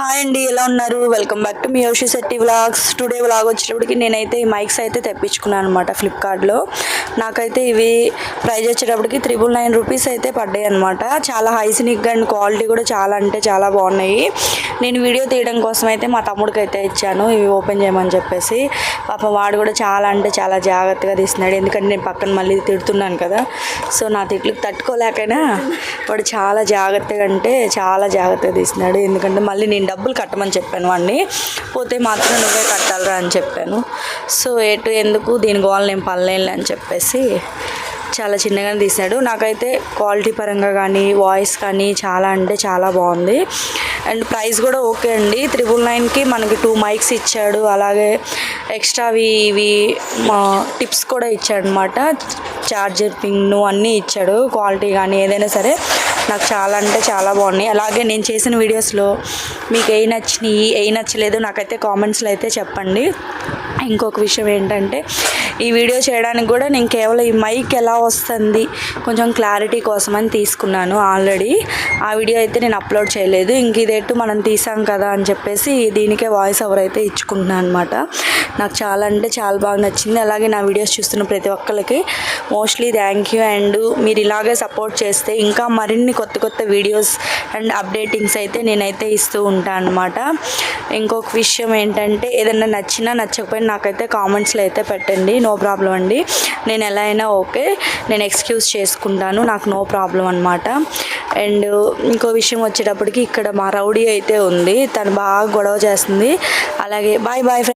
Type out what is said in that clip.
Hi అండి, ఎలా ఉన్నారు? Welcome back to me యోషి Shetty vlogs. Today vlog వచ్చేటప్పటికి నేనైతే ఈ మైక్స్ అయితే తెప్పించుకున్నాను అనమాట ఫ్లిప్కార్ట్లో. నాకైతే ఇవి ప్రైస్ వచ్చేటప్పటికి 999 రూపీస్ అయితే పడ్డాయి అనమాట. చాలా హైజీనిక్ అండ్ క్వాలిటీ కూడా చాలా అంటే చాలా బాగున్నాయి. నేను వీడియో తీయడం కోసం అయితే మా తమ్ముడికి అయితే ఇచ్చాను ఇవి ఓపెన్ చేయమని చెప్పేసి. పాప వాడు కూడా చాలా అంటే చాలా జాగ్రత్తగా తీస్తున్నాడు, ఎందుకంటే నేను పక్కన మళ్ళీ తిడుతున్నాను కదా. సో నా తిట్లకు తట్టుకోలేకైనా వాడు చాలా జాగ్రత్తగా అంటే చాలా జాగ్రత్తగా తీస్తున్నాడు, ఎందుకంటే మళ్ళీ నేను డబ్బులు కట్టమని చెప్పాను వాడిని. పోతే మాత్రం నువ్వే కట్టాలరా అని చెప్పాను. సో ఎందుకు దీని గోల్ నేను పడలేనులే అని చెప్పేసి చాలా చిన్నగానే తీసాడు. నాకైతే క్వాలిటీ పరంగా కానీ వాయిస్ కానీ చాలా అంటే చాలా బాగుంది. అండ్ ప్రైస్ కూడా ఓకే అండి. 999కి మనకి 2 మైక్స్ ఇచ్చాడు, అలాగే ఎక్స్ట్రావి ఇవి టిప్స్ కూడా ఇచ్చాడు అనమాట. చార్జర్ పిన్ను అన్నీ ఇచ్చాడు. క్వాలిటీ కానీ ఏదైనా సరే నాకు చాలా అంటే చాలా బాగున్నాయి. అలాగే నేను చేసిన వీడియోస్లో మీకు ఏ నచ్చినాయి ఏ నచ్చలేదు నాకైతే కామెంట్స్లో అయితే చెప్పండి. ఇంకొక విషయం ఏంటంటే ఈ వీడియో చేయడానికి కూడా నేను కేవలం ఈ మైక్ ఎలా వస్తుంది కొంచెం క్లారిటీ కోసం అని తీసుకున్నాను ఆల్రెడీ. ఆ వీడియో అయితే నేను అప్లోడ్ చేయలేదు. ఇంక ఇదేట్టు మనం తీసాం కదా అని చెప్పేసి దీనికే వాయిస్ ఓవర్ అయితే ఇచ్చుకుంటున్నాను అనమాట. నాకు చాలా అంటే చాలా బాగా నచ్చింది. అలాగే నా వీడియోస్ చూస్తున్న ప్రతి ఒక్కరికి మోస్ట్లీ థ్యాంక్ యూ. అండ్ మీరు ఇలాగే సపోర్ట్ చేస్తే ఇంకా మరిన్ని కొత్త కొత్త వీడియోస్ అండ్ అప్డేటింగ్స్ అయితే నేనైతే ఇస్తూ ఉంటాను అనమాట. ఇంకొక విషయం ఏంటంటే ఏదైనా నచ్చినా నచ్చకపోయినా నాకైతే కామెంట్స్లో అయితే పెట్టండి, నో ప్రాబ్లం అండి. నేను ఎలా అయినా ఓకే, నేను ఎక్స్క్యూజ్ చేసుకుంటాను, నాకు నో ప్రాబ్లం అనమాట. అండ్ ఇంకో విషయం వచ్చేటప్పటికి ఇక్కడ మా రౌడీ అయితే ఉంది, తను బాగా గొడవ చేస్తుంది. అలాగే బాయ్ బాయ్.